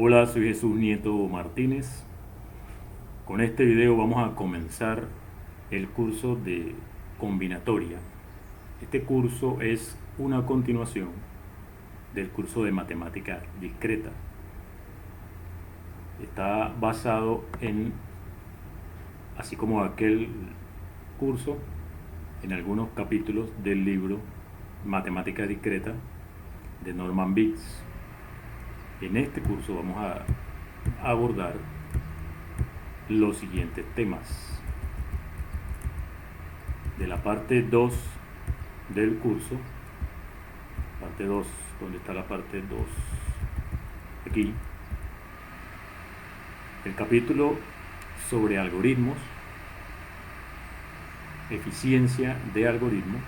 Hola, soy Jesús Nieto Martínez. Con este video vamos a comenzar el curso de combinatoria. Este curso es una continuación del curso de matemática discreta. Está basado en, así como aquel curso, en algunos capítulos del libro Matemática discreta de Norman Biggs. En este curso vamos a abordar los siguientes temas. De la parte 2 del curso, parte 2, ¿dónde está la parte 2? Aquí. El capítulo sobre algoritmos, eficiencia de algoritmos.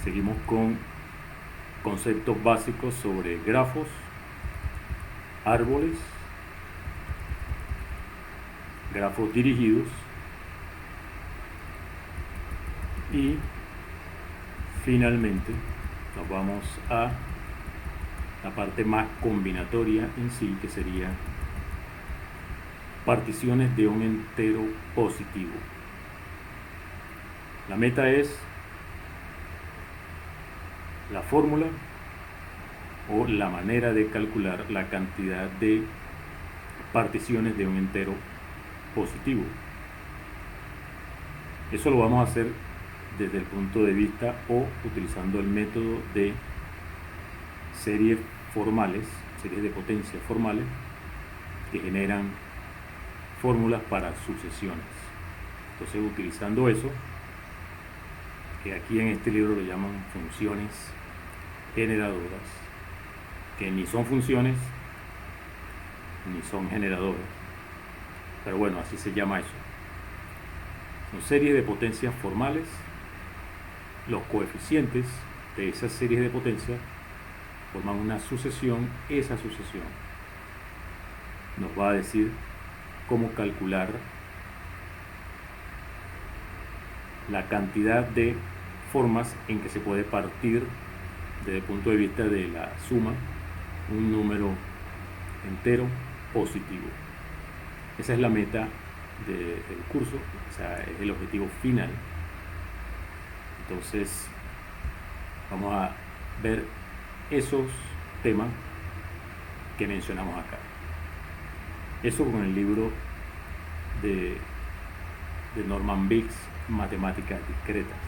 Seguimos con conceptos básicos sobre grafos, árboles, grafos dirigidos y finalmente nos vamos a la parte más combinatoria en sí, que sería particiones de un entero positivo. La meta es la fórmula o la manera de calcular la cantidad de particiones de un entero positivo. Eso lo vamos a hacer desde el punto de vista o utilizando el método de series formales, series de potencias formales que generan fórmulas para sucesiones. Entonces, utilizando eso, que aquí en este libro lo llaman funciones generadoras, que ni son funciones ni son generadoras, pero bueno, así se llama eso. Son series de potencias formales. Los coeficientes de esas series de potencias forman una sucesión. Esa sucesión nos va a decir cómo calcular la cantidad de formas en que se puede partir desde el punto de vista de la suma un número entero positivo. Esa es la meta del curso, o sea, es el objetivo final. Entonces vamos a ver esos temas que mencionamos acá. Eso con el libro de Norman Biggs, Matemáticas discretas.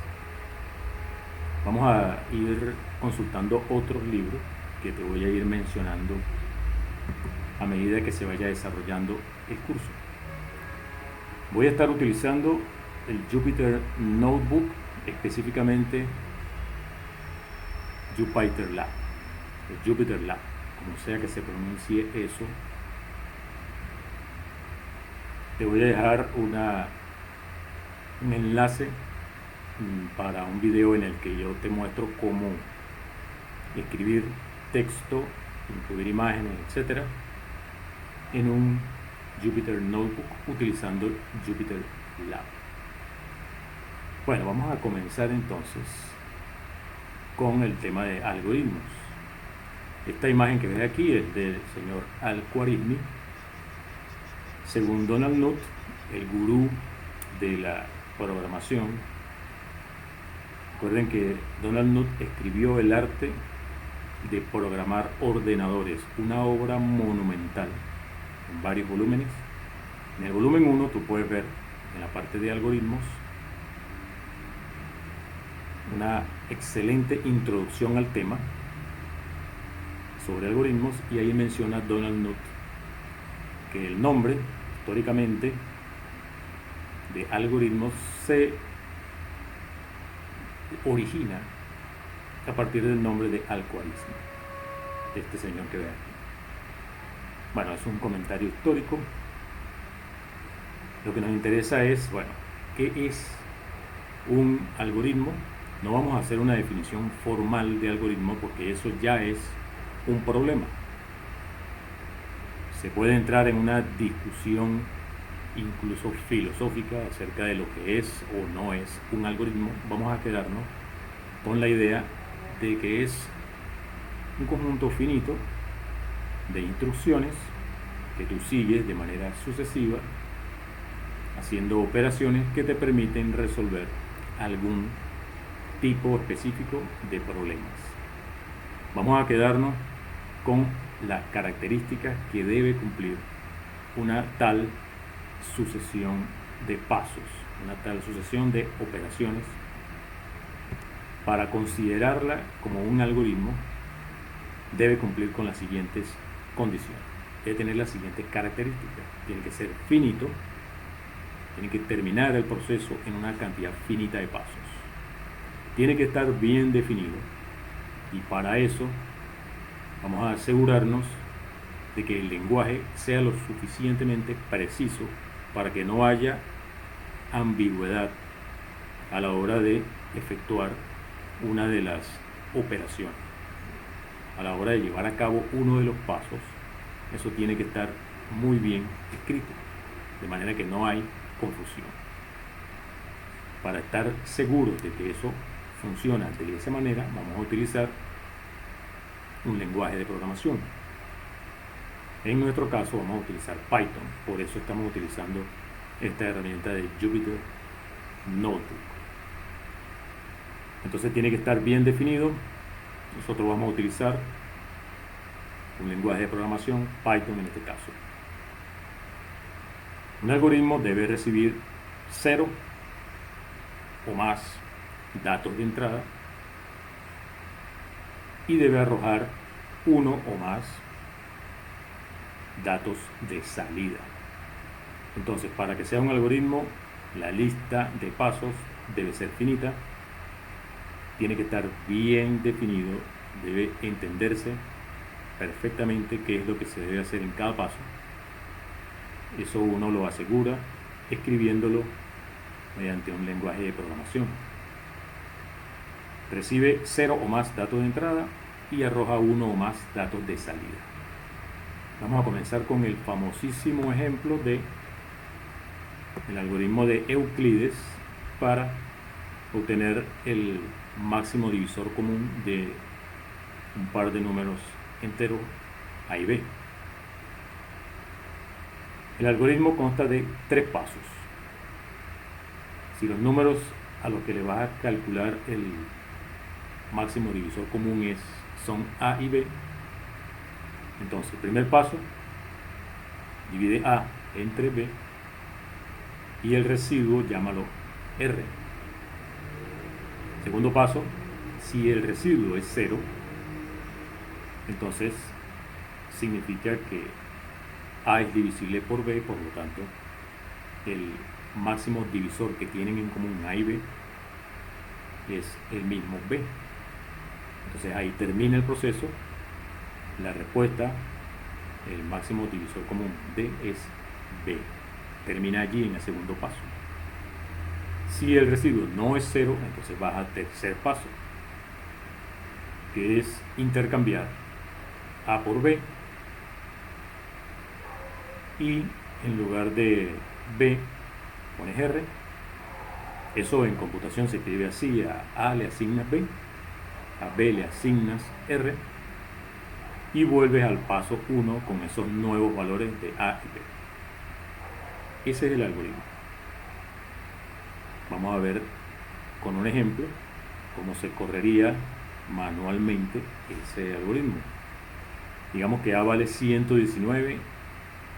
Vamos a ir consultando otros libros que te voy a ir mencionando a medida que se vaya desarrollando el curso. Voy a estar utilizando el Jupyter Notebook, específicamente Jupyter Lab, el Jupyter Lab, como sea que se pronuncie eso. Te voy a dejar un enlace para un video en el que yo te muestro cómo escribir texto, incluir imágenes, etcétera, en un Jupyter Notebook utilizando Jupyter Lab. Bueno, vamos a comenzar entonces con el tema de algoritmos. Esta imagen que ves aquí es del señor Al-Khwarizmi. Según Donald Knuth, el gurú de la programación, recuerden que Donald Knuth escribió El arte de programar ordenadores, una obra monumental en varios volúmenes. En el volumen 1 tú puedes ver en la parte de algoritmos una excelente introducción al tema sobre algoritmos, y ahí menciona Donald Knuth que el nombre históricamente de algoritmos se origina a partir del nombre de Al-Khwarizmi, este señor que ve aquí. Bueno, es un comentario histórico. Lo que nos interesa es, bueno, ¿qué es un algoritmo? No vamos a hacer una definición formal de algoritmo porque eso ya es un problema. Se puede entrar en una discusión incluso filosófica acerca de lo que es o no es un algoritmo. Vamos a quedarnos con la idea de que es un conjunto finito de instrucciones que tú sigues de manera sucesiva, haciendo operaciones que te permiten resolver algún tipo específico de problemas. Vamos a quedarnos con las características que debe cumplir una tal sucesión de pasos, una tal sucesión de operaciones. Para considerarla como un algoritmo, debe cumplir con las siguientes condiciones. Debe tener las siguientes características. Tiene que ser finito, tiene que terminar el proceso en una cantidad finita de pasos. Tiene que estar bien definido, y para eso vamos a asegurarnos de que el lenguaje sea lo suficientemente preciso para que no haya ambigüedad a la hora de efectuar una de las operaciones. A la hora de llevar a cabo uno de los pasos, eso tiene que estar muy bien escrito, de manera que no hay confusión. Para estar seguros de que eso funciona de esa manera, vamos a utilizar un lenguaje de programación. En nuestro caso vamos a utilizar Python, por eso estamos utilizando esta herramienta de Jupyter Notebook. Entonces tiene que estar bien definido. Nosotros vamos a utilizar un lenguaje de programación, Python en este caso. Un algoritmo debe recibir 0 o más datos de entrada y debe arrojar 1 o más datos de salida. Entonces, para que sea un algoritmo, la lista de pasos debe ser finita, tiene que estar bien definido, debe entenderse perfectamente qué es lo que se debe hacer en cada paso. Eso uno lo asegura escribiéndolo mediante un lenguaje de programación. Recibe 0 o más datos de entrada y arroja 1 o más datos de salida. Vamos a comenzar con el famosísimo ejemplo de el algoritmo de Euclides para obtener el máximo divisor común de un par de números enteros A y B. El algoritmo consta de 3 pasos. Si los números a los que le vas a calcular el máximo divisor común son A y B, entonces el primer paso, divide A entre B y el residuo llámalo R. Segundo paso, si el residuo es 0, entonces significa que A es divisible por B, por lo tanto el máximo divisor que tienen en común A y B es el mismo B. Entonces ahí termina el proceso. La respuesta, el máximo divisor común D es B. Termina allí en el segundo paso. Si el residuo no es 0, entonces vas al tercer paso, que es intercambiar A por B, y en lugar de B pones R. Eso en computación se escribe así: a le asignas B, a B le asignas R, y vuelves al paso 1 con esos nuevos valores de A y B. Ese es el algoritmo. Vamos a ver con un ejemplo cómo se correría manualmente ese algoritmo. Digamos que A vale 119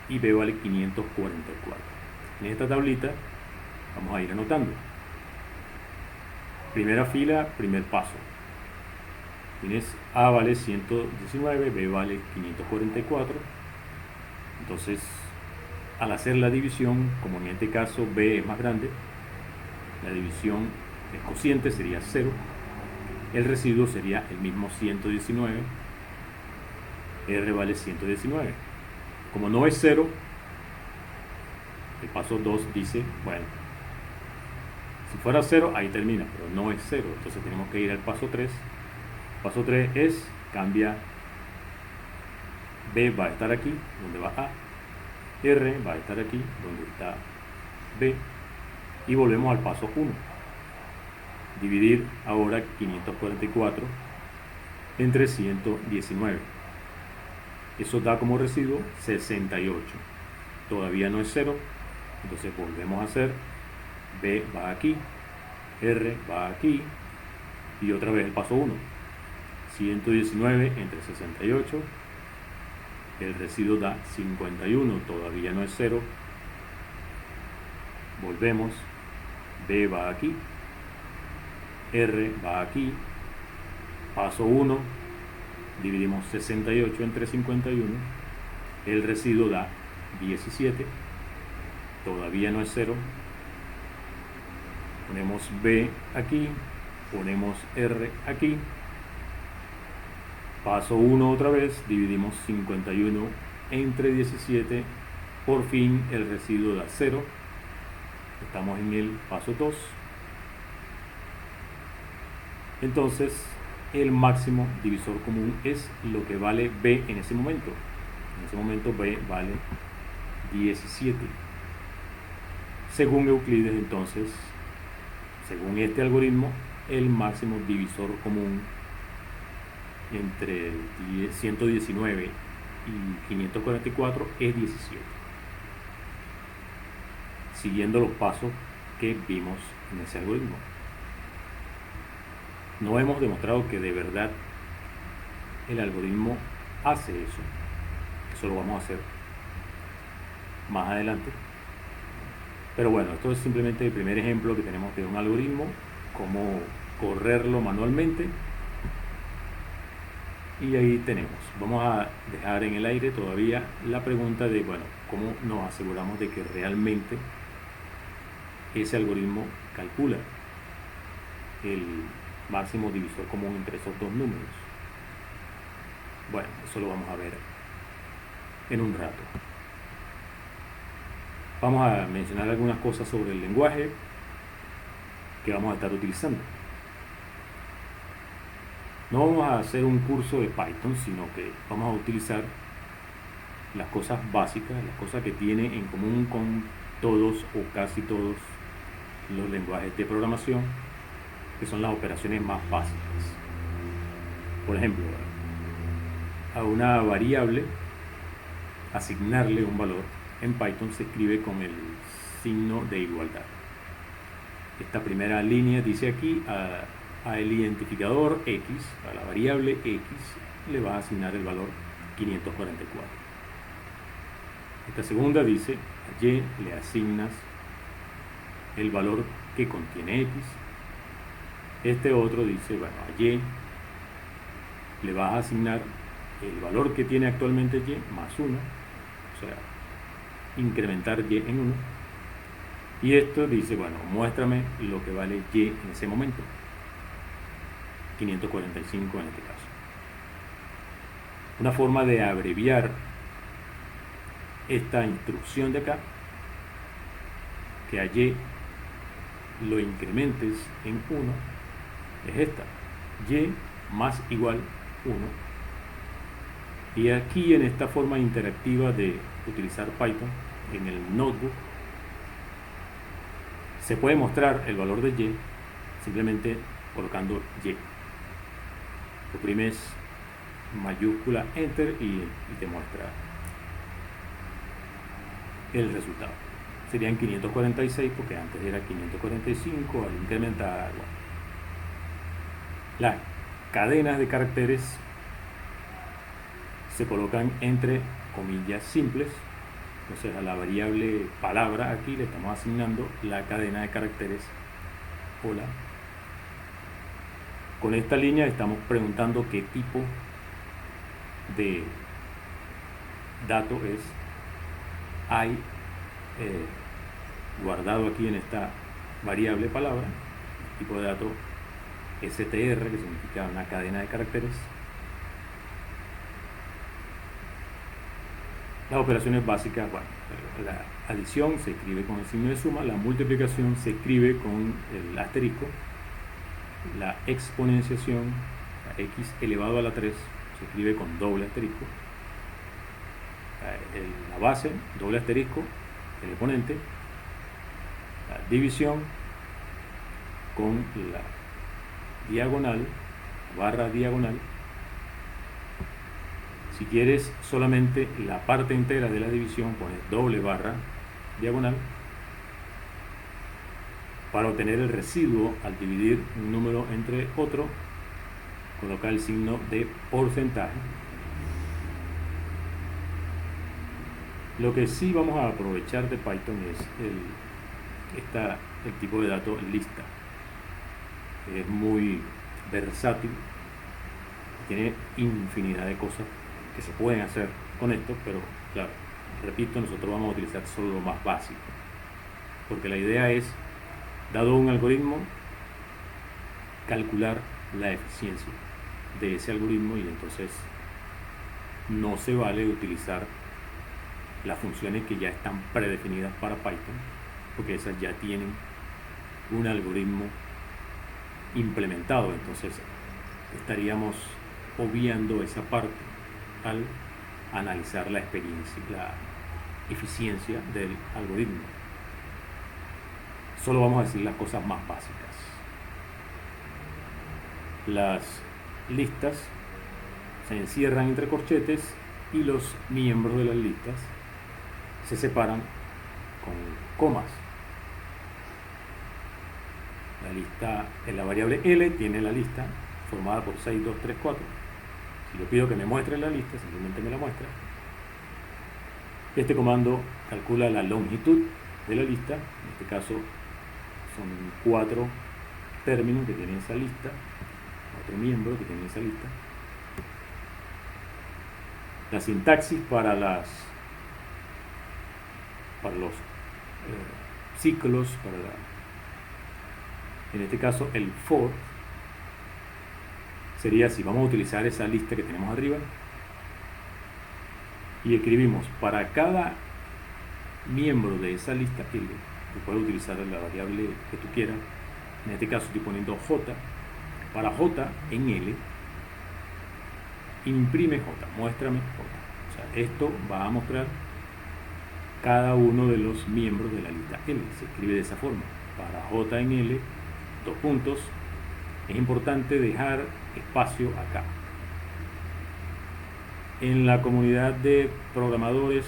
y B vale 544. En esta tablita vamos a ir anotando. Primera fila, primer paso. Tienes A vale 119, B vale 544. Entonces, al hacer la división, como en este caso B es más grande, la división, el cociente sería 0, el residuo sería el mismo 119, R vale 119. Como no es 0, el paso 2 dice, bueno, si fuera 0, ahí termina, pero no es 0, entonces tenemos que ir al paso 3. Paso 3 es, cambia, B va a estar aquí, donde va A, R va a estar aquí, donde está B, y volvemos al paso 1. Dividir ahora 544 entre 119. Eso da como residuo 68. Todavía no es 0, entonces volvemos a hacer B va aquí, R va aquí, y otra vez el paso 1. 119 entre 68, el residuo da 51, todavía no es 0. Volvemos, B va aquí, R va aquí, paso 1, dividimos 68 entre 51, el residuo da 17, todavía no es 0. Ponemos B aquí, ponemos R aquí, paso 1 otra vez, dividimos 51 entre 17, por fin el residuo da 0. Estamos en el paso 2. Entonces, el máximo divisor común es lo que vale B en ese momento. En ese momento B vale 17. Según Euclides, entonces, según este algoritmo, el máximo divisor común entre 119 y 544 es 17. Siguiendo los pasos que vimos en ese algoritmo. No hemos demostrado que de verdad el algoritmo hace eso. Eso lo vamos a hacer más adelante. Pero bueno, esto es simplemente el primer ejemplo que tenemos de un algoritmo, cómo correrlo manualmente. Y ahí tenemos. Vamos a dejar en el aire todavía la pregunta de, bueno, ¿cómo nos aseguramos de que realmente ese algoritmo calcula el máximo divisor común entre esos dos números? Bueno, eso lo vamos a ver en un rato. Vamos a mencionar algunas cosas sobre el lenguaje que vamos a estar utilizando. No vamos a hacer un curso de Python, sino que vamos a utilizar las cosas básicas, las cosas que tiene en común con todos o casi todos los lenguajes de programación, que son las operaciones más básicas. Por ejemplo, a una variable asignarle un valor en Python se escribe con el signo de igualdad. Esta primera línea dice aquí al identificador X, a la variable X, le va a asignar el valor 544. Esta segunda dice a Y le asignas el valor que contiene X. Este otro dice, bueno, a Y le vas a asignar el valor que tiene actualmente Y más 1, o sea, incrementar Y en 1. Y esto dice, bueno, muéstrame lo que vale Y en ese momento. 545 en este caso. Una forma de abreviar esta instrucción de acá, que a Y lo incrementes en 1, es esta: Y más igual 1. Y aquí, en esta forma interactiva de utilizar Python en el notebook, se puede mostrar el valor de Y simplemente colocando Y. Oprimes mayúscula Enter y te muestra el resultado. Serían 546 porque antes era 545 al incrementar. Bueno. Las cadenas de caracteres se colocan entre comillas simples. Entonces a la variable palabra aquí le estamos asignando la cadena de caracteres hola. Con esta línea estamos preguntando qué tipo de dato hay guardado aquí en esta variable palabra. Tipo de dato str, que significa una cadena de caracteres. Las operaciones básicas, bueno, la adición se escribe con el signo de suma, la multiplicación se escribe con el asterisco, la exponenciación, la x elevado a la 3, se escribe con doble asterisco, la base, doble asterisco, el exponente, la división con la diagonal, barra diagonal, Si quieres solamente la parte entera de la división, pones doble barra diagonal para obtener el residuo. Al dividir un número entre otro, coloca el signo de porcentaje. Lo que sí vamos a aprovechar de Python es el tipo de dato lista. Es muy versátil, tiene infinidad de cosas que se pueden hacer con esto, pero claro, repito, nosotros vamos a utilizar solo lo más básico, porque la idea es, dado un algoritmo, calcular la eficiencia de ese algoritmo, y entonces no se vale utilizar las funciones que ya están predefinidas para Python, porque esas ya tienen un algoritmo implementado. Entonces estaríamos obviando esa parte al analizar la experiencia, la eficiencia del algoritmo. Solo vamos a decir las cosas más básicas. Las listas se encierran entre corchetes y los miembros de las listas se separan con comas. La lista en la variable L tiene la lista formada por 6, 2, 3, 4. Si yo pido que me muestre la lista, simplemente me la muestra. Este comando calcula la longitud de la lista. En este caso son 4 términos que tiene esa lista, 4 miembros que tiene esa lista. La sintaxis para los ciclos, en este caso el for, sería si vamos a utilizar esa lista que tenemos arriba y escribimos para cada miembro de esa lista L, tú puedes utilizar la variable que tú quieras. En este caso estoy poniendo J. Para J en L, imprime J, muéstrame J. O sea, esto va a mostrar cada uno de los miembros de la lista L. Se escribe de esa forma. Para J en L, 2 puntos. Es importante dejar espacio acá. En la comunidad de programadores,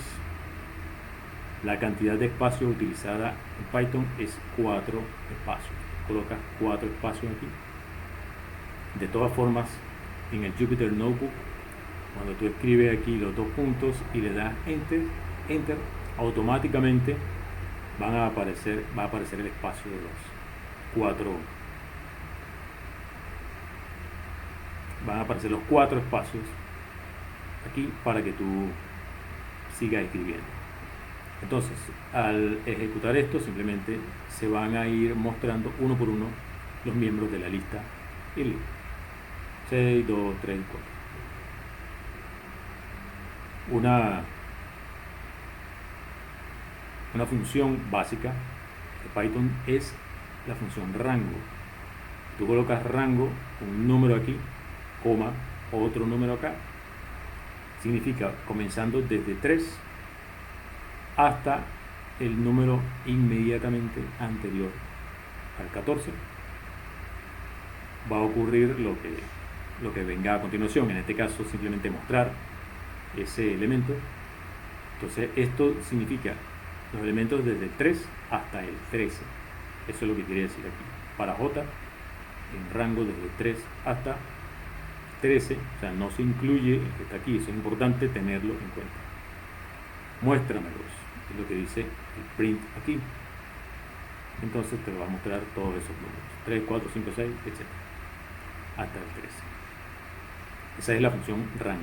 la cantidad de espacio utilizada en Python es 4 espacios. Colocas 4 espacios aquí. De todas formas, en el Jupyter Notebook, cuando tú escribes aquí los 2 puntos y le das Enter, automáticamente va a aparecer el espacio de los 4. Van a aparecer los 4 espacios aquí para que tú sigas escribiendo. Entonces, al ejecutar esto, simplemente se van a ir mostrando uno por uno los miembros de la lista L. 6, 2, 3, 4. Una función básica de Python es la función rango. Tú colocas rango, un número aquí, coma, otro número acá. Significa comenzando desde 3 hasta el número inmediatamente anterior al 14. Va a ocurrir lo que venga a continuación. En este caso, simplemente mostrar ese elemento. Entonces, esto significa los elementos desde el 3 hasta el 13. Eso es lo que quiere decir aquí. Para J, en rango desde 3 hasta 13, o sea, no se incluye el que está aquí. Eso es importante tenerlo en cuenta. Muéstramelos, es lo que dice el print aquí. Entonces te va a mostrar todos esos números: 3, 4, 5, 6, etc. hasta el 13. Esa es la función rango.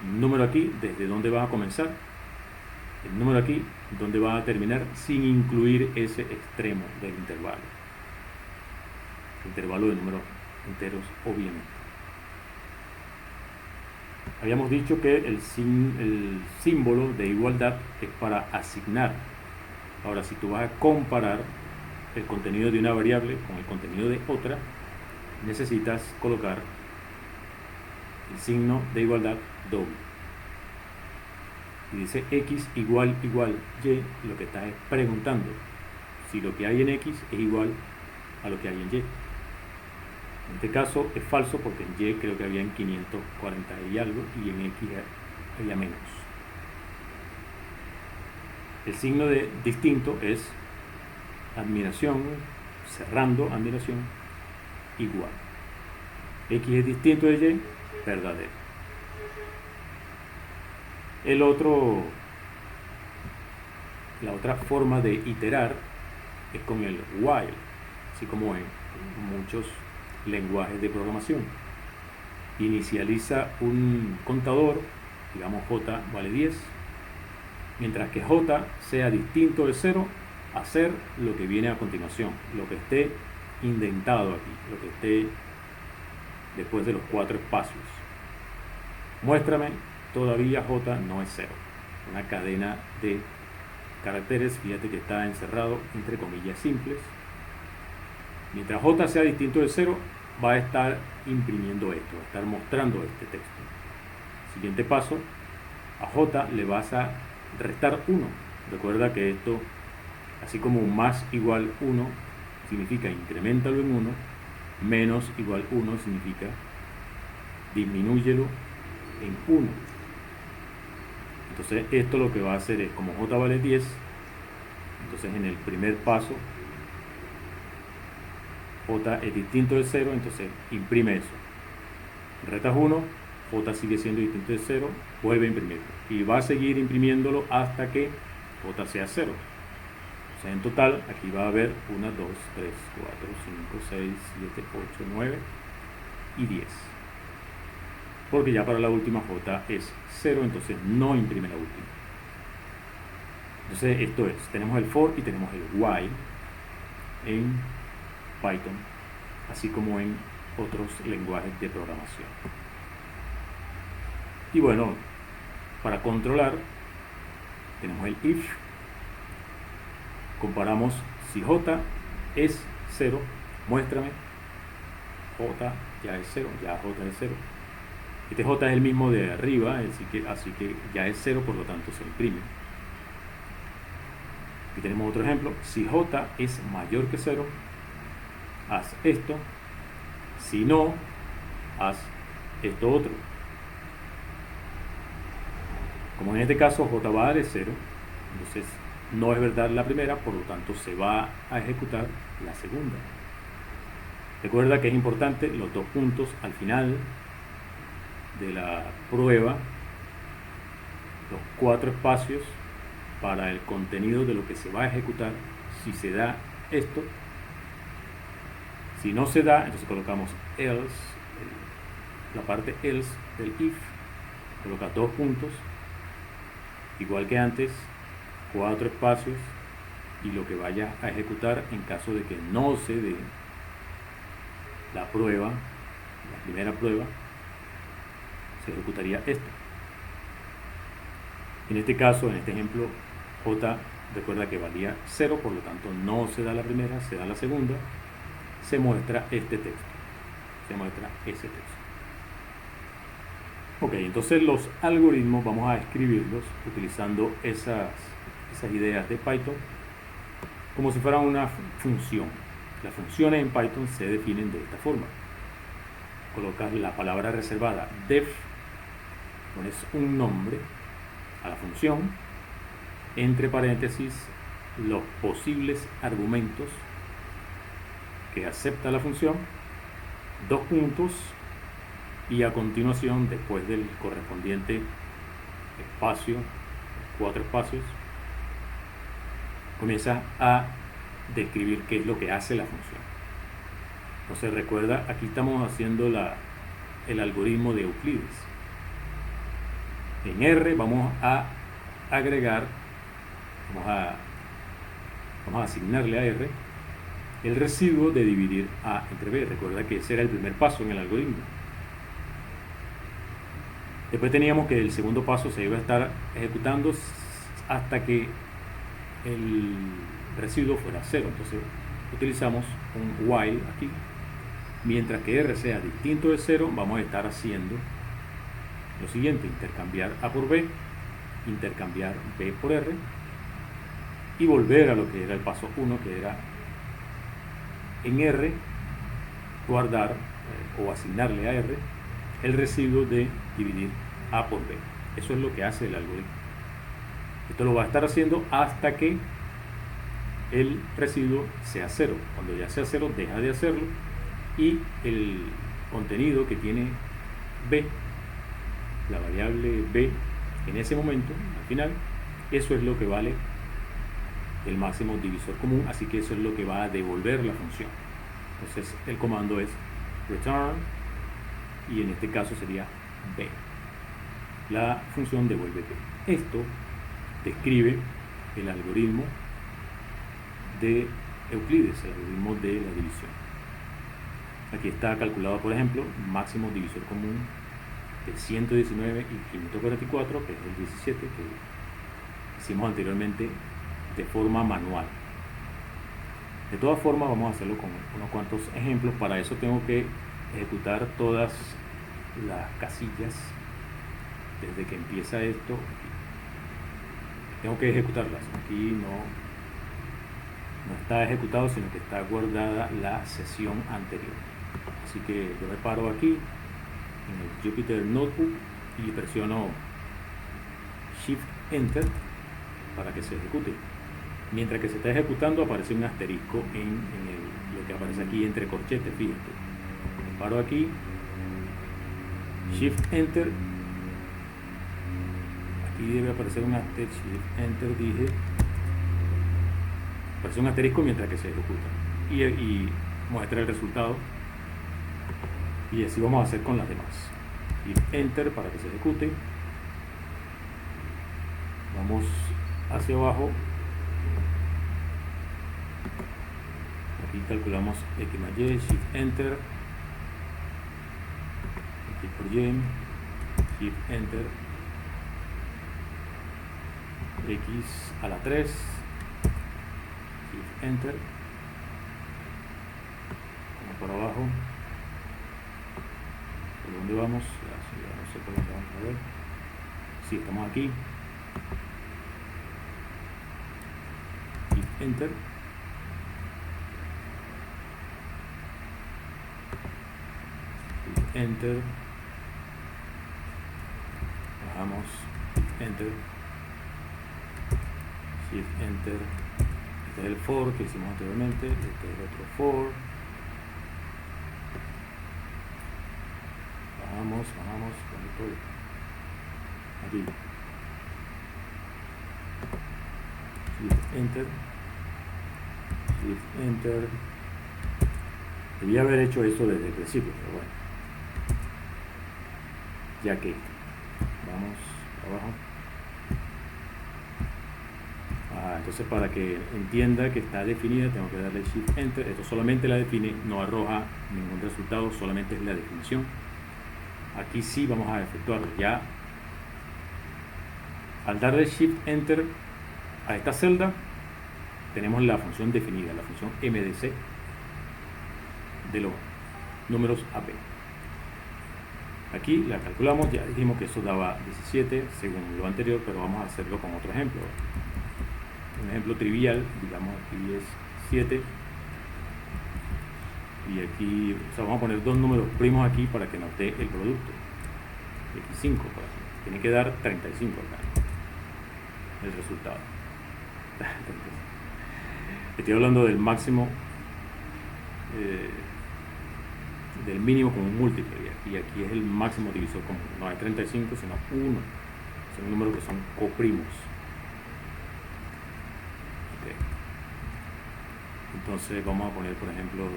El número aquí, desde dónde va a comenzar. El número aquí, donde va a terminar, sin incluir ese extremo del intervalo. Intervalo de números enteros, obviamente. Habíamos dicho que el símbolo de igualdad es para asignar. Ahora, si tú vas a comparar el contenido de una variable con el contenido de otra, necesitas colocar el signo de igualdad doble. Y dice X igual Y, lo que está preguntando si lo que hay en X es igual a lo que hay en Y. En este caso es falso porque en Y creo que había en 540 y algo y en X había menos. El signo de distinto es admiración, cerrando admiración, igual. X es distinto de Y, verdadero. La otra forma de iterar es con el while, así como en muchos lenguajes de programación. Inicializa un contador, digamos J vale 10, mientras que J sea distinto de 0, hacer lo que viene a continuación, lo que esté indentado aquí, lo que esté después de los 4 espacios. Muéstrame, todavía J no es 0, una cadena de caracteres, fíjate que está encerrado entre comillas simples. Mientras J sea distinto de 0, va a estar imprimiendo esto, va a estar mostrando este texto. Siguiente paso, a J le vas a restar 1. Recuerda que esto, así como más igual 1 significa increméntalo en 1, menos igual 1 significa disminúyelo en 1. Entonces esto lo que va a hacer es, como J vale 10, entonces en el primer paso J es distinto de 0, entonces imprime eso. Retas 1, J sigue siendo distinto de 0, vuelve a imprimirlo. Y va a seguir imprimiéndolo hasta que J sea 0. O sea, en total, aquí va a haber 1, 2, 3, 4, 5, 6, 7, 8, 9 y 10. Porque ya para la última J es 0, entonces no imprime la última. Entonces esto es, tenemos el for y tenemos el while en Python, así como en otros lenguajes de programación. Y bueno, para controlar tenemos el if. Comparamos si J es 0, muéstrame, J ya es 0, ya J es 0. Este J es el mismo de arriba, así que ya es 0, por lo tanto se imprime. Aquí tenemos otro ejemplo. Si J es mayor que 0, haz esto. Si no, haz esto otro. Como en este caso J vale 0, entonces no es verdad la primera, por lo tanto se va a ejecutar la segunda. Recuerda que es importante los 2 puntos al final de la prueba, los 4 espacios para el contenido de lo que se va a ejecutar si se da esto. Si no se da, entonces colocamos else, la parte else del if, coloca 2 puntos, igual que antes, 4 espacios y lo que vaya a ejecutar en caso de que no se dé la prueba, la primera prueba, se ejecutaría esto. En este caso, en este ejemplo, J recuerda que valía 0, por lo tanto no se da la primera, se da la segunda, se muestra este texto, se muestra ese texto. Ok, entonces los algoritmos vamos a escribirlos utilizando esas ideas de Python como si fuera una función. Las funciones en Python se definen de esta forma. Colocas la palabra reservada def, pones un nombre a la función, entre paréntesis los posibles argumentos que acepta la función, 2 puntos, y a continuación, después del correspondiente espacio, 4 espacios, comienza a describir qué es lo que hace la función. Entonces recuerda, aquí estamos haciendo el algoritmo de Euclides. En R vamos a agregar, vamos a asignarle a R el residuo de dividir A entre B. Recuerda que ese era el primer paso en el algoritmo. Después teníamos que el segundo paso se iba a estar ejecutando hasta que el residuo fuera 0. Entonces utilizamos un while aquí. Mientras que R sea distinto de 0, vamos a estar haciendo lo siguiente: intercambiar A por B, intercambiar B por R y volver a lo que era el paso 1, que era en R guardar o asignarle a R el residuo de dividir A por B. Eso es lo que hace el algoritmo. Esto lo va a estar haciendo hasta que el residuo sea 0. Cuando ya sea 0, deja de hacerlo y el contenido que tiene B, la variable B, en ese momento, al final, eso es lo que vale el máximo divisor común, así que eso es lo que va a devolver la función. Entonces el comando es return y en este caso sería B. La función devuelve B. Esto describe el algoritmo de Euclides, el algoritmo de la división. Aquí está calculado, por ejemplo, máximo divisor común de 119 y 544, que es el 17, que hicimos anteriormente de forma manual. De todas formas, vamos a hacerlo con unos cuantos ejemplos. Para eso tengo que ejecutar todas las casillas desde que empieza esto. Tengo que ejecutarlas. Aquí no está ejecutado, sino que está guardada la sesión anterior. Así que yo me paro aquí en el Jupyter Notebook y presiono Shift Enter para que se ejecute. Mientras que se está ejecutando aparece un asterisco en lo que aparece aquí entre corchetes, fíjate. Me paro aquí, Shift Enter, aquí debe aparecer un asterisco, Shift Enter dije, aparece un asterisco mientras que se ejecuta y muestra el resultado, y así vamos a hacer con las demás. Shift Enter para que se ejecute, vamos hacia abajo. Aquí calculamos X más Y, Shift Enter, X por Y, Shift Enter, X a la 3, Shift Enter, vamos por abajo, ¿por dónde vamos? Ya no sé por dónde vamos a ver, sí, estamos aquí, Shift Enter, Enter, bajamos, Enter, Shift Enter, este es el for que hicimos anteriormente, este es el otro for, bajamos, ¿dónde estoy? Aquí, Shift Enter, Shift Enter, debía haber hecho eso desde el principio, pero bueno. Ya que vamos abajo, entonces para que entienda que está definida tengo que darle Shift Enter. Esto solamente la define, no arroja ningún resultado, solamente es la definición. Aquí sí vamos a efectuarlo. Ya al darle Shift Enter a esta celda tenemos la función definida, la función MDC de los números AP. Aquí la calculamos, ya dijimos que eso daba 17 según lo anterior, pero vamos a hacerlo con otro ejemplo. Un ejemplo trivial, digamos aquí es 7 y aquí, o sea, vamos a poner dos números primos aquí para que nos dé el producto. X5, por aquí. Tiene que dar 35 acá el resultado. Estoy hablando del máximo, del mínimo como un múltiplo, y aquí es el máximo divisor común. No hay 35 sino 1. Son números que son coprimos. Okay. Entonces vamos a poner, por ejemplo,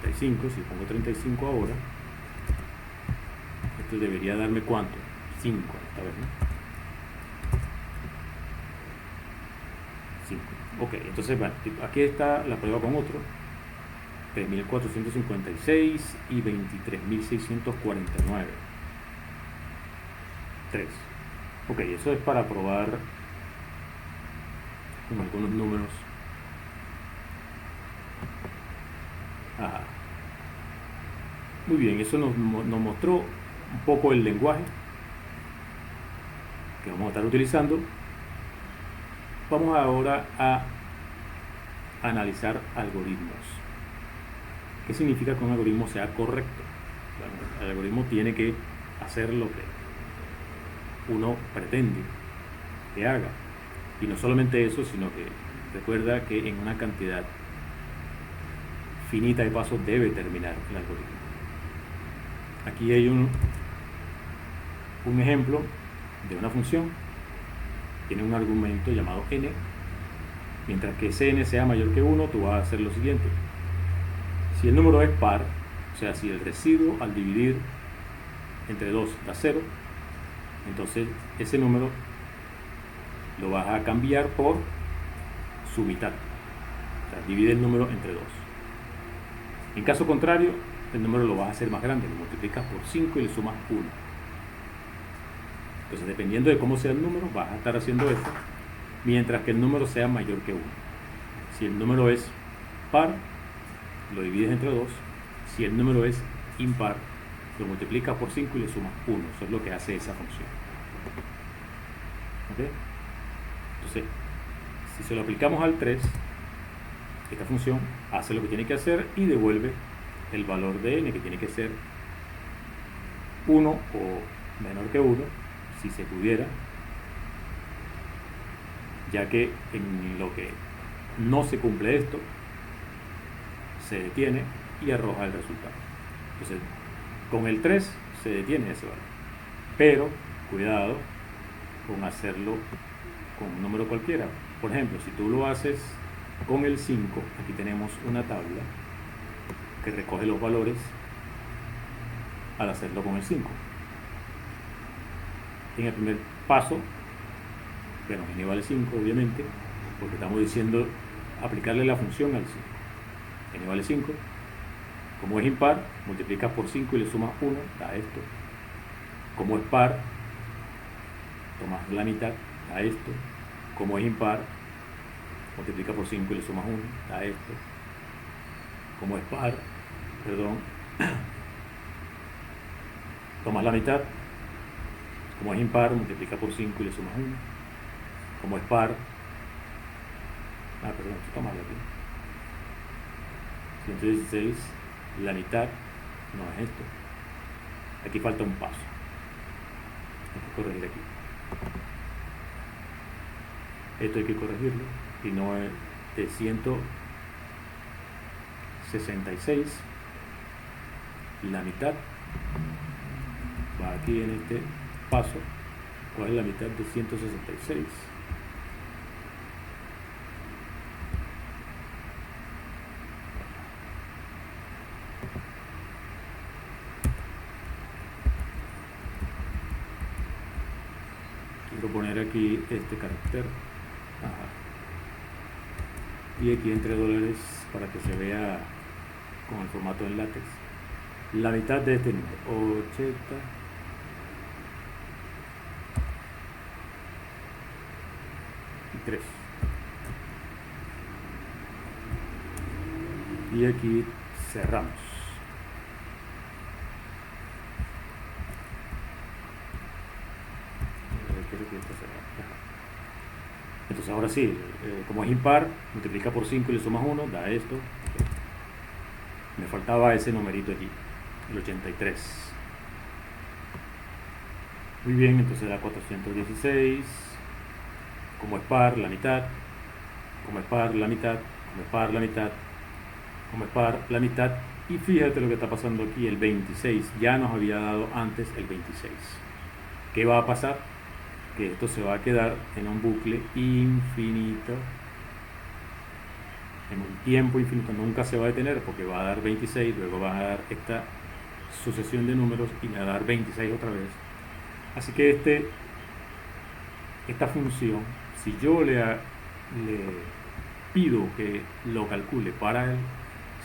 35. Si pongo 35 ahora, esto debería darme ¿cuánto? 5 esta vez, ¿no? 5. Ok, entonces bueno, aquí está la prueba con otro. 3.456 y 23.649. 3. Ok, eso es para probar con algunos números. Ajá. Muy bien, eso nos mostró un poco el lenguaje que vamos a estar utilizando. Vamos ahora a analizar algoritmos. ¿Qué significa que un algoritmo sea correcto? Bueno, el algoritmo tiene que hacer lo que uno pretende que haga. Y no solamente eso, sino que recuerda que en una cantidad finita de pasos debe terminar el algoritmo. Aquí hay un ejemplo de una función. Tiene un argumento llamado n. Mientras que ese n sea mayor que 1, tú vas a hacer lo siguiente. Si el número es par, o sea, si el residuo al dividir entre 2 da 0, entonces ese número lo vas a cambiar por su mitad. O sea, divide el número entre 2. En caso contrario, el número lo vas a hacer más grande, lo multiplicas por 5 y le sumas 1. Entonces, dependiendo de cómo sea el número, vas a estar haciendo esto, mientras que el número sea mayor que 1. Si el número es par, lo divides entre 2. Si el número es impar, lo multiplicas por 5 y le sumas 1. Eso es lo que hace esa función. ¿Okay? Entonces, si se lo aplicamos al 3, esta función hace lo que tiene que hacer y devuelve el valor de n, que tiene que ser 1 o menor que 1, si se pudiera, ya que en lo que no se cumple esto, se detiene y arroja el resultado. Entonces, con el 3 se detiene ese valor. Pero, cuidado con hacerlo con un número cualquiera. Por ejemplo, si tú lo haces con el 5, aquí tenemos una tabla que recoge los valores al hacerlo con el 5. En el primer paso, bueno, n vale 5 obviamente, porque estamos diciendo aplicarle la función al 5. N vale 5. Como es impar, multiplicas por 5 y le sumas 1, da esto. Como es par, tomas la mitad, da esto. Como es impar, multiplica por 5 y le sumas 1, da esto. Como es par, tomas la mitad. Como es impar, multiplica por 5 y le sumas 1. Como es par, toma aquí. 116, la mitad, no es esto. Aquí falta un paso. Hay que corregir aquí. Esto hay que corregirlo. Y no es de 166. La mitad va aquí en este paso. ¿Cuál es la mitad de 166? Quiero poner aquí este carácter. Ajá. Y aquí entre dólares para que se vea con el formato en látex. La mitad de este número, 83. Y aquí cerramos. Entonces ahora sí, como es impar, multiplica por 5 y le sumas 1, da esto. Me faltaba ese numerito aquí, el 83. Muy bien, entonces da 416. Como es par, la mitad. Como es par, la mitad. Como es par, la mitad. Como es par, la mitad. Y fíjate lo que está pasando aquí, el 26. Ya nos había dado antes el 26. ¿Qué va a pasar? Que esto se va a quedar en un bucle infinito, en un tiempo infinito, nunca se va a detener porque va a dar 26, luego va a dar esta sucesión de números y me va a dar 26 otra vez. Así que esta función, si yo le pido que lo calcule para el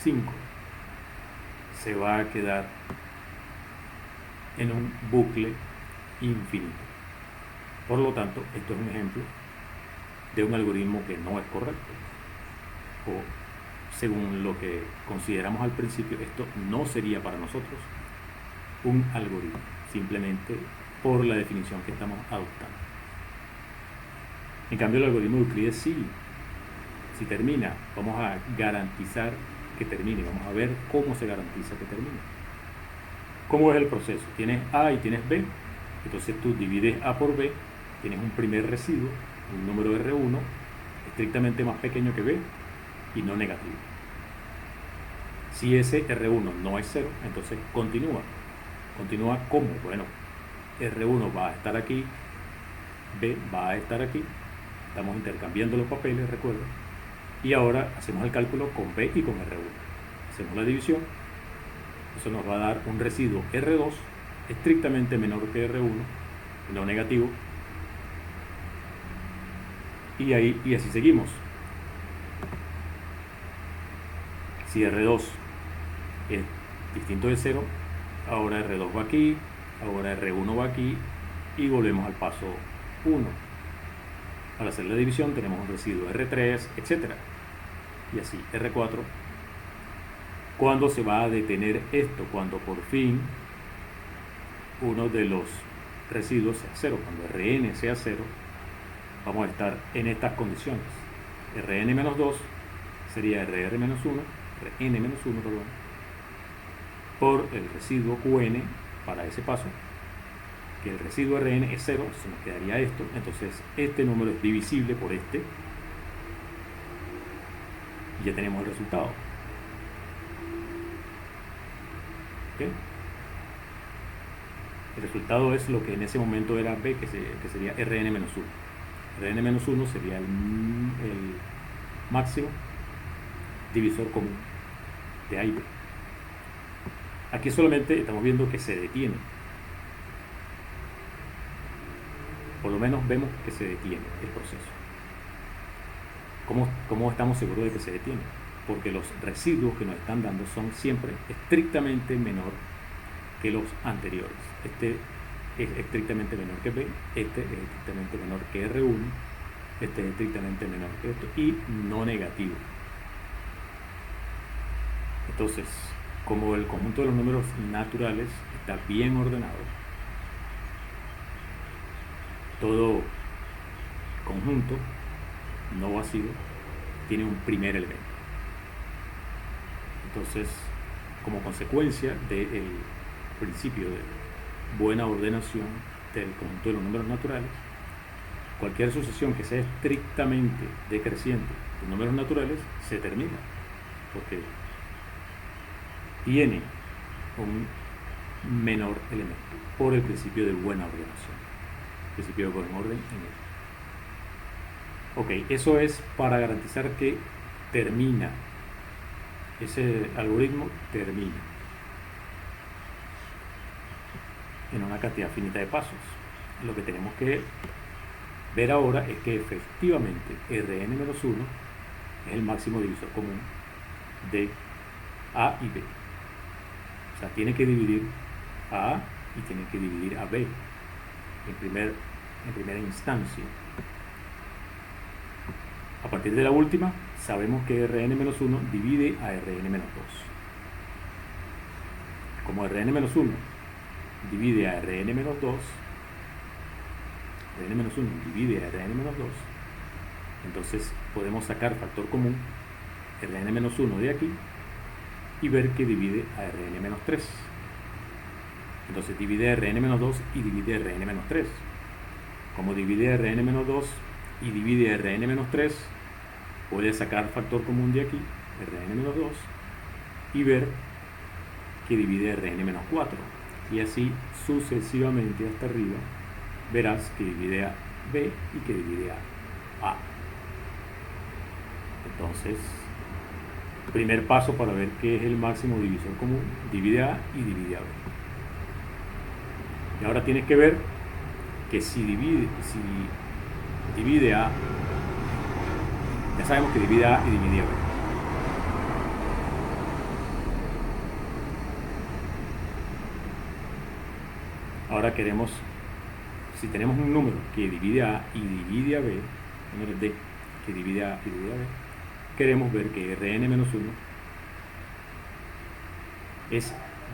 5, se va a quedar en un bucle infinito. Por lo tanto, esto es un ejemplo de un algoritmo que no es correcto. O según lo que consideramos al principio, esto no sería para nosotros un algoritmo, simplemente por la definición que estamos adoptando. En cambio, el algoritmo de Euclides sí, si termina, vamos a garantizar que termine, vamos a ver cómo se garantiza que termine. ¿Cómo es el proceso? Tienes A y tienes B, entonces tú divides A por B, tienes un primer residuo, un número R1, estrictamente más pequeño que B y no negativo. Si ese R1 no es 0, entonces continúa. ¿Continúa cómo? Bueno, R1 va a estar aquí, B va a estar aquí, estamos intercambiando los papeles, recuerda, y ahora hacemos el cálculo con B y con R1. Hacemos la división, eso nos va a dar un residuo R2 estrictamente menor que R1, no negativo, y así seguimos. Si R2 es distinto de 0, ahora R2 va aquí, ahora R1 va aquí y volvemos al paso 1. Al hacer la división tenemos un residuo R3, etc. Y así R4. ¿Cuándo se va a detener esto? Cuando por fin uno de los residuos sea 0. Cuando Rn sea 0, vamos a estar en estas condiciones. Rn-2 sería Rr-1, Rn-1, por el residuo Qn para ese paso, que el residuo Rn es 0, se nos quedaría esto, entonces este número es divisible por este, y ya tenemos el resultado. ¿Okay? El resultado es lo que en ese momento era B, que sería Rn-1. Rn-1 sería el máximo divisor común de A y B. Aquí solamente estamos viendo que se detiene. Por lo menos vemos que se detiene el proceso. ¿Cómo estamos seguros de que se detiene? Porque los residuos que nos están dando son siempre estrictamente menor que los anteriores. Este es estrictamente menor que B, este es estrictamente menor que R1, este es estrictamente menor que esto y no negativo. Entonces, como el conjunto de los números naturales está bien ordenado, todo conjunto no vacío tiene un primer elemento. Entonces, como consecuencia del principio de buena ordenación del conjunto de los números naturales, cualquier sucesión que sea estrictamente decreciente de números naturales se termina, porque tiene un menor elemento por el principio de buena ordenación, principio de buen orden en él. Ok, eso es para garantizar que termina, ese algoritmo termina en una cantidad finita de pasos. Lo que tenemos que ver ahora es que efectivamente Rn-1 es el máximo divisor común de A y B. O sea, tiene que dividir a A y tiene que dividir a B en primera instancia. A partir de la última, sabemos que Rn-1 divide a Rn-2. Como Rn-1 divide a Rn-2, Rn-1 divide a Rn-2, entonces podemos sacar factor común Rn-1 de aquí y ver que divide a Rn-3. Entonces divide a Rn-2 y divide a Rn-3. Como divide a Rn-2 y divide a Rn-3, puede sacar factor común de aquí, Rn-2, y ver que divide a Rn-4. Y así sucesivamente hasta arriba verás que divide a B y que divide a A. Entonces, primer paso para ver qué es el máximo divisor común, divide A y divide a B. Y ahora tienes que ver que si divide A, ya sabemos que divide A y divide a B. Ahora queremos, si tenemos un número que divide A y divide a B, número D que divide A y divide a B, queremos ver que Rn-1 es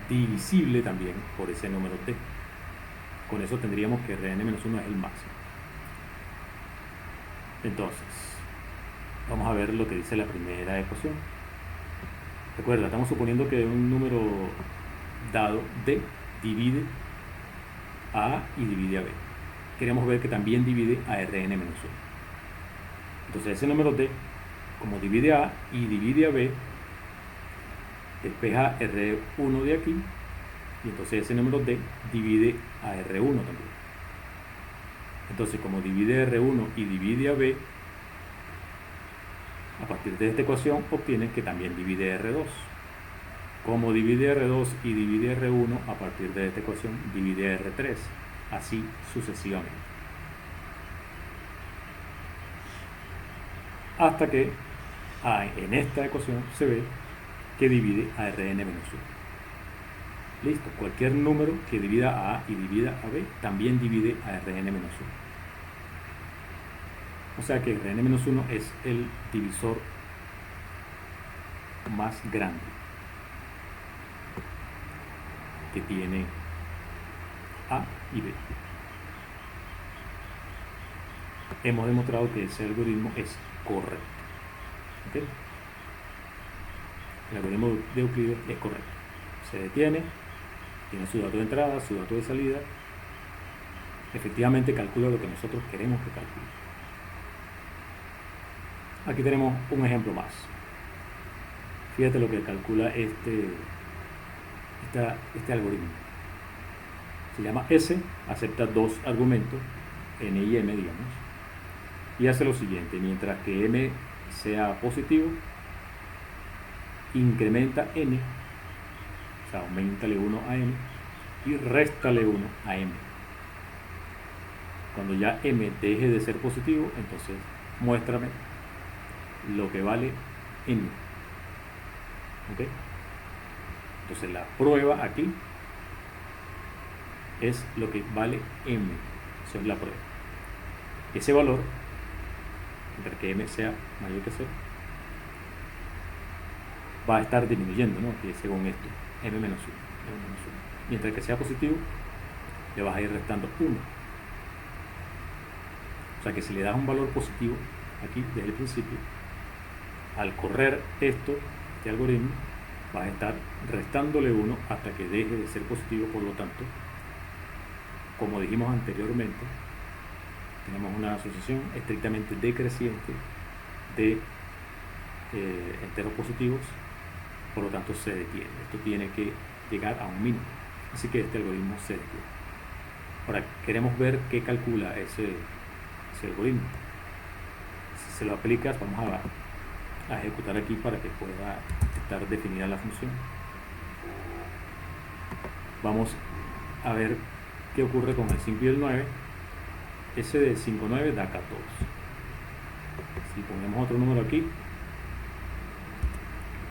divisible también por ese número D. Con eso tendríamos que Rn-1 es el máximo. Entonces, vamos a ver lo que dice la primera ecuación. Recuerda, estamos suponiendo que un número dado D divide a A y divide a B. Queremos ver que también divide a Rn-1. Entonces ese número D, como divide a A y divide a B, despeja R1 de aquí, y entonces ese número D divide a R1 también. Entonces, como divide R1 y divide a B, a partir de esta ecuación obtienes que también divide R2. Como divide R2 y divide R1, a partir de esta ecuación divide R3, así sucesivamente. Hasta que en esta ecuación se ve que divide a Rn-1. Listo, cualquier número que divida a A y divida a B también divide a Rn-1. O sea que Rn-1 es el divisor más grande que tiene A y B. Hemos demostrado que ese algoritmo es correcto. ¿Okay? El algoritmo de Euclides es correcto. Se detiene, tiene su dato de entrada, su dato de salida, efectivamente calcula lo que nosotros queremos que calcule. Aquí tenemos un ejemplo más. Fíjate lo que calcula este algoritmo. Se llama S, acepta dos argumentos, n y m, digamos, y hace lo siguiente: mientras que m sea positivo, incrementa n, o sea, aumentale 1 a m y réstale 1 a m. Cuando ya m deje de ser positivo, entonces muéstrame lo que vale m. ¿Okay? Entonces la prueba aquí es lo que vale m. Eso es la prueba. Ese valor, entre que m sea mayor que 0, va a estar disminuyendo, ¿no? Aquí según esto, m menos 1. Mientras que sea positivo, le vas a ir restando 1. O sea que si le das un valor positivo aquí desde el principio, al correr este algoritmo, vas a estar restándole 1 hasta que deje de ser positivo. Por lo tanto, como dijimos anteriormente, tenemos una asociación estrictamente decreciente de enteros positivos, por lo tanto se detiene. Esto tiene que llegar a un mínimo, así que este algoritmo se detiene. Ahora queremos ver qué calcula ese algoritmo. Si se lo aplicas, vamos a ejecutar aquí para que pueda estar definida la función. Vamos a ver qué ocurre con el 5 y el 9. S de 5, 9 da 14. Si ponemos otro número aquí,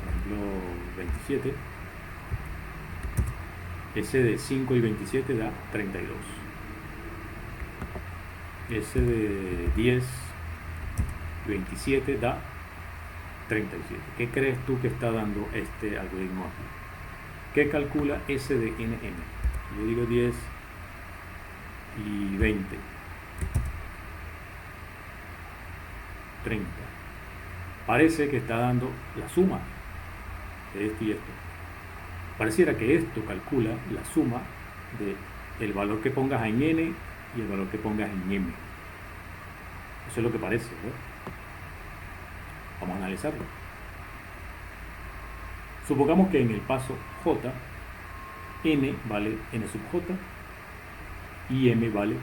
por ejemplo 27, S de 5 y 27 da 32. S de 10 y 27 da 37. ¿Qué crees tú que está dando este algoritmo aquí? ¿Qué calcula S de nm? Yo digo 10 y 20, 30. Parece que está dando la suma de esto y esto. Pareciera que esto calcula la suma del valor que pongas en n y el valor que pongas en m. Eso es lo que parece, ¿verdad? Vamos a analizarlo. Supongamos que en el paso j, n vale n sub j y m vale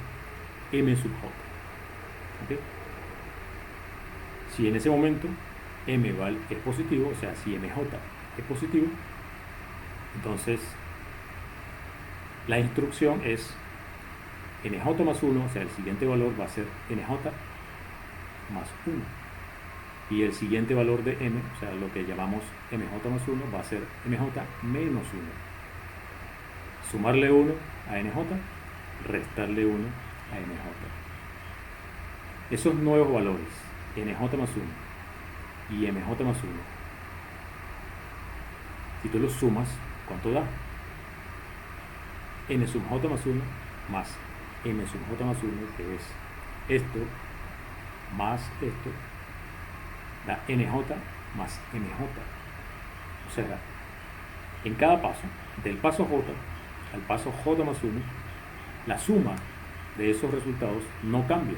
m sub j. ¿Okay? Si en ese momento m es positivo, o sea, si mj es positivo, entonces la instrucción es nj más 1, o sea, el siguiente valor va a ser nj más 1. Y el siguiente valor de m, o sea, lo que llamamos mj más 1, va a ser mj menos 1. Sumarle 1 a nj, restarle 1 a mj. Esos nuevos valores, nj más 1 y mj más 1, si tú los sumas, ¿cuánto da? N sub j más 1 más m sub j más 1, que es esto más esto, da nj más mj. O sea, en cada paso, del paso j al paso j más 1, la suma de esos resultados no cambia,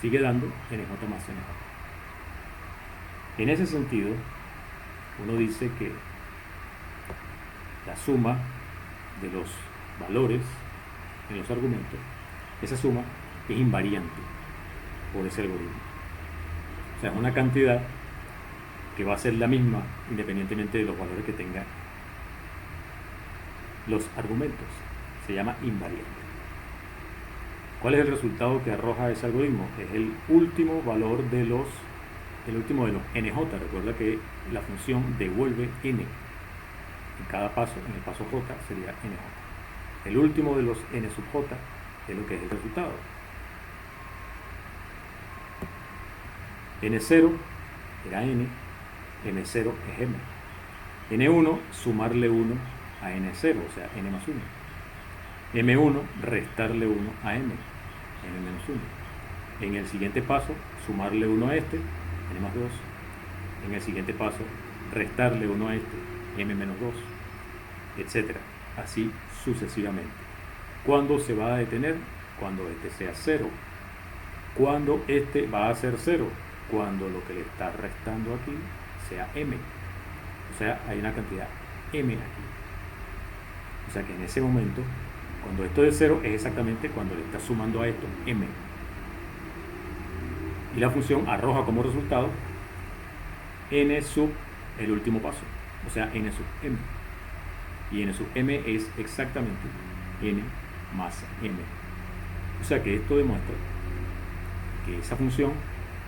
sigue dando nj más nj. En ese sentido, uno dice que la suma de los valores en los argumentos, esa suma es invariante por ese algoritmo. O sea, es una cantidad que va a ser la misma independientemente de los valores que tengan los argumentos. Se llama invariante. ¿Cuál es el resultado que arroja ese algoritmo? Es el último valor de los nj. Recuerda que la función devuelve n en cada paso. En el paso j sería nj. El último de los n sub j es lo que es el resultado. n0 era n, m0 es m. n1 sumarle 1 a n0, o sea, n más 1. m1 restarle 1 a m, m menos 1. En el siguiente paso, sumarle 1 a este, n más 2. En el siguiente paso, restarle 1 a este, m menos 2, etc. Así sucesivamente. ¿Cuándo se va a detener? Cuando este sea 0. ¿Cuándo este va a ser 0? Cuando lo que le está restando aquí sea m. O sea, hay una cantidad m aquí. O sea que en ese momento, cuando esto es 0, es exactamente cuando le está sumando a esto m. Y la función arroja como resultado n sub el último paso, o sea, n sub m. Y n sub m es exactamente n más m. O sea que esto demuestra que esa función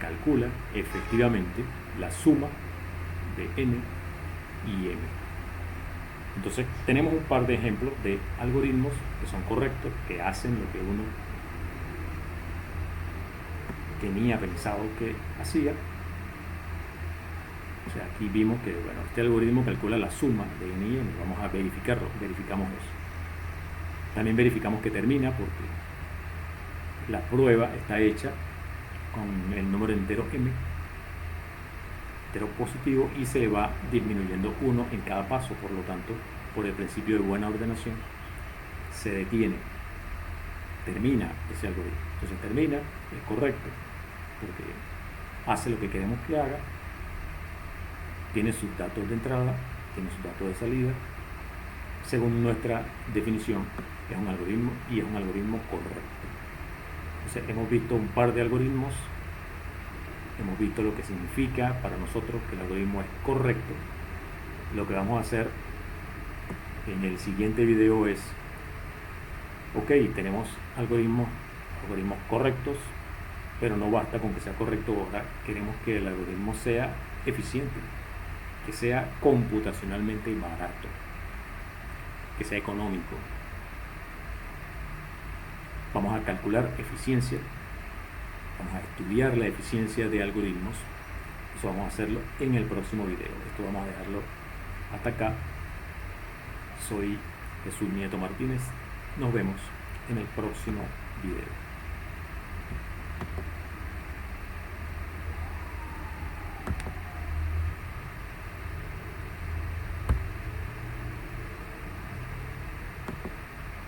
calcula efectivamente la suma de n y m. Entonces tenemos un par de ejemplos de algoritmos que son correctos, que hacen lo que uno tenía pensado que hacía. O sea, aquí vimos que este algoritmo calcula la suma de n y m. Vamos a verificarlo, verificamos eso. También verificamos que termina porque la prueba está hecha con el número entero m, entero positivo, y se le va disminuyendo 1 en cada paso. Por lo tanto, por el principio de buena ordenación, se detiene, termina ese algoritmo. Entonces termina, es correcto, porque hace lo que queremos que haga, tiene sus datos de entrada, tiene sus datos de salida. Según nuestra definición, es un algoritmo y es un algoritmo correcto. Entonces, hemos visto un par de algoritmos, hemos visto lo que significa para nosotros que el algoritmo es correcto. Lo que vamos a hacer en el siguiente video es, ok, tenemos algoritmos correctos, pero no basta con que sea correcto. Ahora queremos que el algoritmo sea eficiente, que sea computacionalmente barato, que sea económico. Vamos a calcular eficiencia, vamos a estudiar la eficiencia de algoritmos. Eso vamos a hacerlo en el próximo video. Esto vamos a dejarlo hasta acá. Soy Jesús Nieto Martínez. Nos vemos en el próximo video.